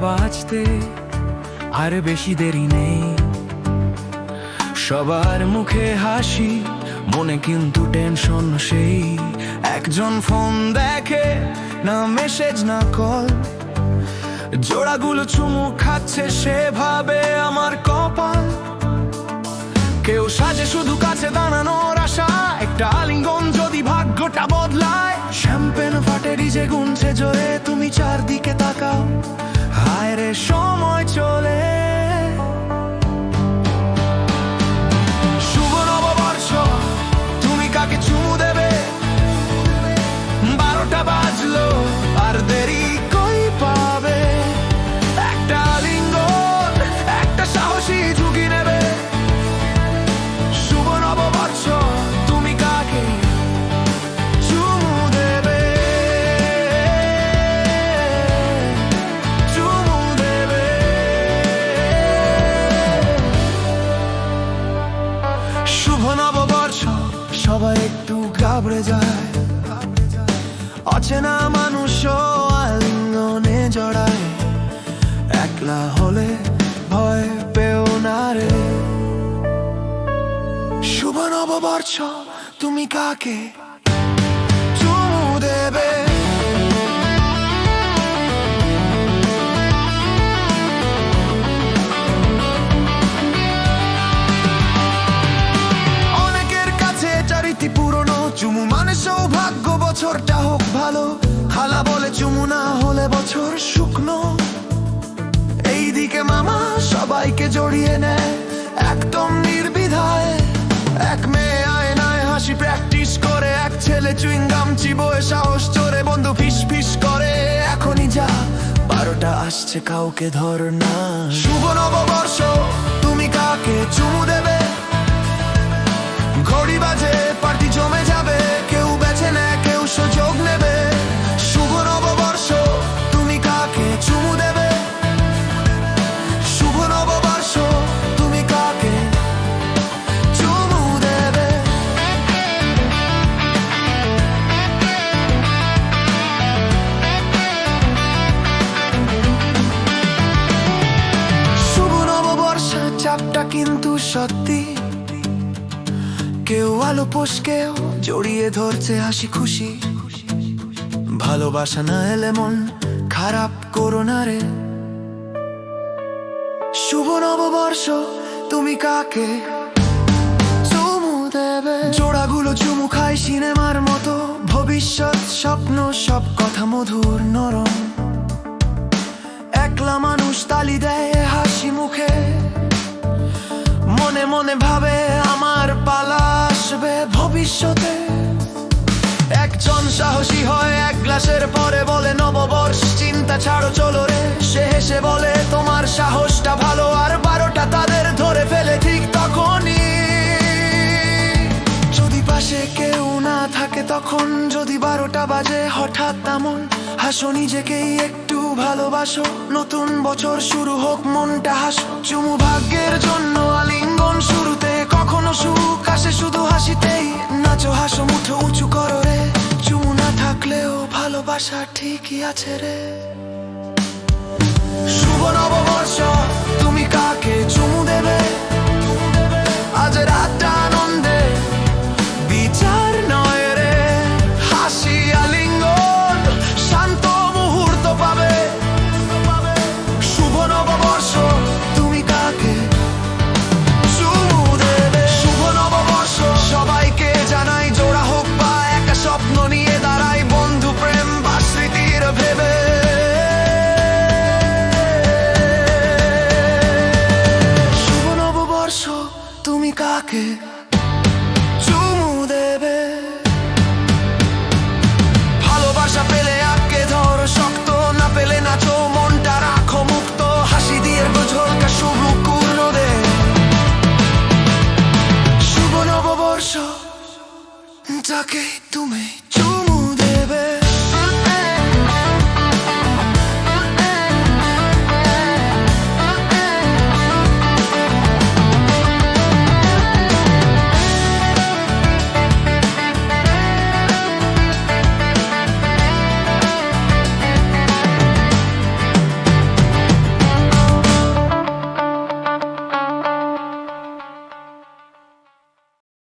বাজতে আর বেশি দেরি নেই। সবার মুখে হাসি, মনে কিন্তু টেনশন সেই। একজন ফোন দেখে না, মেসেজ না কল, জোড়াগুলো চুমু খাচ্ছে, সে ভাবে আমার কপাল। কেউ সাজে শুধু কাছে দাঁড়ানোর আশা, একটা আলিঙ্গন যদি ভাগ্যটা বদলায়। শ্যাম্পেন ফাটে, ডিজে গুনছে জোরে, তুমি চারদিকে তাকাও, হায় রে সময় চলে। শুভ নববর্ষ, তুমি কাকে চুমু দেবে? 12টা বাজলো, আর দেরি কই পাবে? একটা আলিঙ্গন, একটা সাহসী ঝুঁকি নেবে। শুভ নববর্ষ, তুমি কাকে চুমু দেবে? চুমু দেবে। শুভ নববর্ষ, সবাই একটু ঘাবড়ে যায়, অচেনা মানুষও আলিঙ্গনে জড়ায়। একলা হলে ভয় পেও না রে। শুভ নববর্ষ, তুমি কাকে চুমু দেবে? অনেকের কাছে চারিটি পুরনো, চুমু মানে সৌভাগ্য, বছরটা হোক ভালো। খালা বলে চুমু না হলে বছর শুকনো। এইদিকে মামা সবাইকে জড়িয়ে নেয় একদম নির্বিধায়। এক মেয়ে আয়নায় হাসি প্র্যাকটিস করে, এক ছেলে চুইংগাম চিবোয় সাহস চড়ে। বন্ধু ফিস ফিস করে, এখনই যা, 12টা আসছে, কাউকে ধর না। শুভ নববর্ষ, তুমি কাকে চুমু দেবে? ঘড়ি বাজে, পার্টি জমে যাবে, কেউ বেছে নেয়, কেউ সুযোগ নেবে। শুভ নববর্ষ, তুমি কাকে চুমু দেবে? শুভ নববর্ষ, তুমি কাকে চুমু দেবে? শুভ নববর্ষ, চাপটা কিন্তু সত্যি। কেউ আলো পোষ, কেউ জড়িয়ে ধরছে হাসি খুশি। ভালোবাসা না এলে মন খারাপ করো না রে। শুভ নববর্ষ, তুমি কাকে চুমু দেবে? জোড়াগুলো চুমু খায় সিনেমার মতো, ভবিষ্যৎ স্বপ্ন সব কথা মধুর নরম। একলা মানুষ তালি দেয় হাসি মুখে, মনে মনে ভাবে আমার পালা আসবে ভবিষ্যতে। একজন সাহসী হয়, এক গ্লাসের পরে বলে নববর্ষ চিন্তা ছাড়ো চলো রে। সে হেসে বলে তোমার সাহসটা ভালো, আর 12টা তাদের ধরে ফেলে ঠিক তখনই। যদি পাশে কেউ না থাকে তখন, যদি 12টা বাজে হঠাৎ তেমন, হাসো নিজেকেই একটু ভালোবাসো। নতুন বছর শুরু হোক, মনটা হাসো। চুমু ভাগ্যের জন্য আলিঙ্গন শুরুতে, কখনো সুখ আসে শুধু হাসিতেই। নাচো হাসো, মুঠো উঁচু করো রে, চুমু না থাকলেও ভালোবাসা ঠিকই আছে রে। শুভ নববর্ষ, তুমি কাকে চুমু দেবে? আজ রাতটা আনন্দে, বিচার নয় রে। হাসি আলিঙ্গন, শান্ত মুহূর্ত পাবে। শুভ নববর্ষ, তুমি কাকে চুমু দেবে? শুভ নববর্ষ, সবাইকে জানাই, জোড়া হোক বা একা, স্বপ্ন নিয়ে দাঁড়াই, বন্ধু প্রেম বা স্মৃতির ভেবে। শুভ নববর্ষ, তুমি কাকে